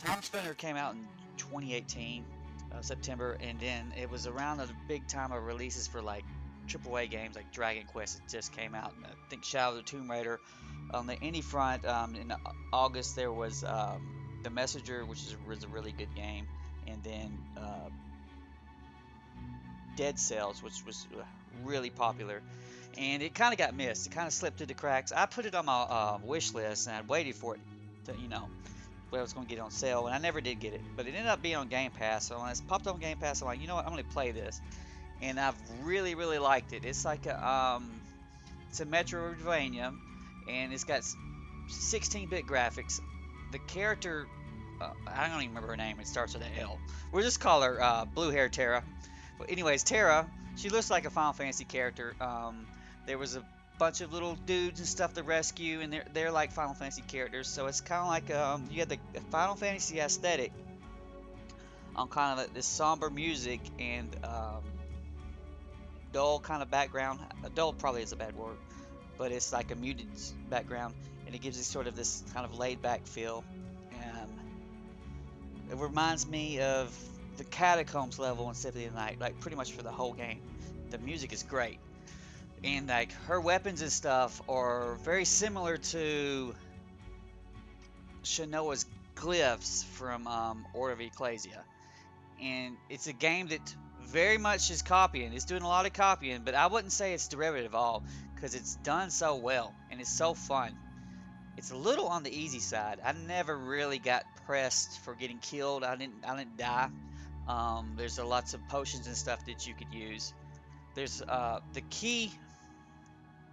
Timespinner came out in 2018, September, and then it was around the big time of releases for like AAA games like Dragon Quest. It just came out, and I think Shadow of the Tomb Raider. On the indie front, in August there was The Messenger, which was a really good game, and then Dead Cells, which was really popular, and it kind of got missed. It kind of slipped through the cracks. I put it on my wish list, and I waited for it to, when I was going to get it on sale, and I never did get it. But it ended up being on Game Pass. So when it's popped on Game Pass, I'm like, you know what? I'm going to play this, and I've really, really liked it. It's like it's a metroidvania, and it's got 16-bit graphics. The character, I don't even remember her name. It starts with an L. We'll just call her Blue Hair Terra. But anyways, Terra, she looks like a Final Fantasy character. There was a bunch of little dudes and stuff to rescue, and they're like Final Fantasy characters. So it's kind of like you had the Final Fantasy aesthetic on kind of this somber music and dull kind of background. Dull probably is a bad word, but it's like a muted background, and it gives you sort of this kind of laid back feel. And it reminds me of the Catacombs level in Symphony of the Night, like pretty much for the whole game. The music is great, and like her weapons and stuff are very similar to Shanoa's glyphs from Order of Ecclesia. And it's a game that very much is copying. It's doing a lot of copying, but I wouldn't say it's derivative at all because it's done so well and it's so fun. It's a little on the easy side. I never really got pressed for getting killed. I didn't die. There's lots of potions and stuff that you could use. There's the key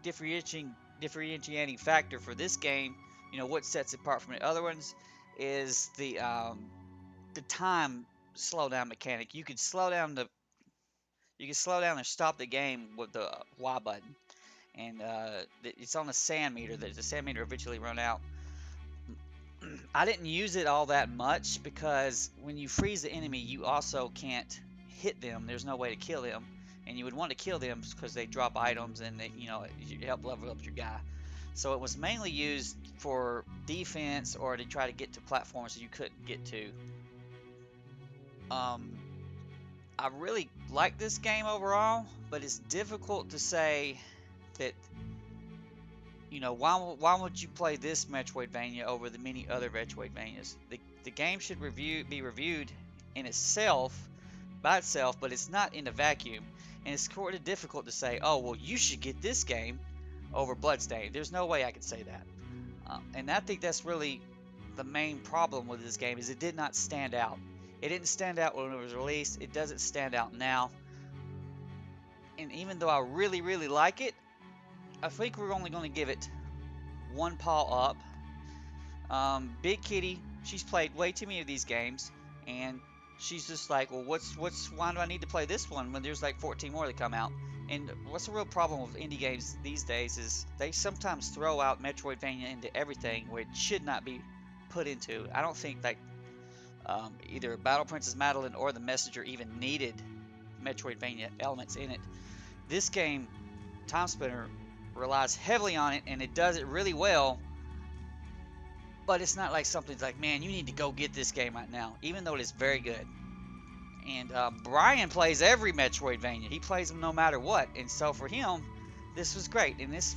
differentiating factor for this game. What sets it apart from the other ones is the time slowdown mechanic. You can slow down and stop the game with the Y button, and it's on the sand meter. The sand meter eventually run out. I didn't use it all that much because when you freeze the enemy, you also can't hit them. There's no way to kill them, and you would want to kill them because they drop items and you help level up your guy. So it was mainly used for defense or to try to get to platforms that you couldn't get to. Um, I really like this game overall, but it's difficult to say that, why would you play this Metroidvania over the many other Metroidvanias? The game should be reviewed in itself, by itself, but it's not in a vacuum. And it's sort of difficult to say, oh, well, you should get this game over Bloodstained. There's no way I could say that. And I think that's really the main problem with this game is it did not stand out. It didn't stand out when it was released. It doesn't stand out now. And even though I really, really like it, I think we're only going to give it one paw up. Big Kitty, she's played way too many of these games, and she's just like, well, why do I need to play this one when there's like 14 more that come out? And what's the real problem with indie games these days is they sometimes throw out Metroidvania into everything where it should not be put into. I don't think like either Battle Princess Madeline or The Messenger even needed Metroidvania elements in it. This game, Timespinner, relies heavily on it, and it does it really well, but it's not like something's like, man, you need to go get this game right now, even though it is very good. And Brian plays every Metroidvania. He plays them no matter what, and so for him, this was great. And this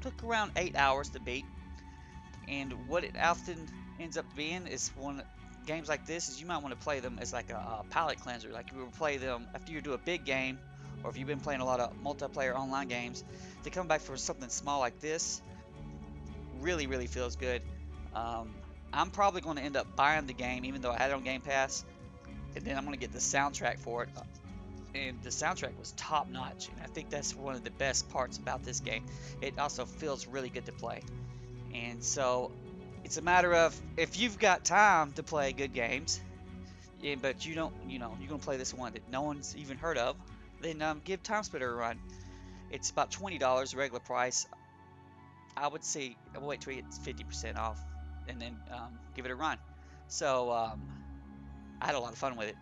took around 8 hours to beat. And what it often ends up being is one games like this is you might want to play them as like a palate cleanser. Like you would play them after you do a big game, or if you've been playing a lot of multiplayer online games, to come back for something small like this really, really feels good. I'm probably going to end up buying the game, even though I had it on Game Pass, and then I'm going to get the soundtrack for it. And the soundtrack was top notch, and I think that's one of the best parts about this game. It also feels really good to play. And so it's a matter of if you've got time to play good games, but you don't, you're gonna play this one that no one's even heard of, then give Timespinner a run. It's about $20 regular price. I would say I'll wait till it's 50% off, and then give it a run. So I had a lot of fun with it.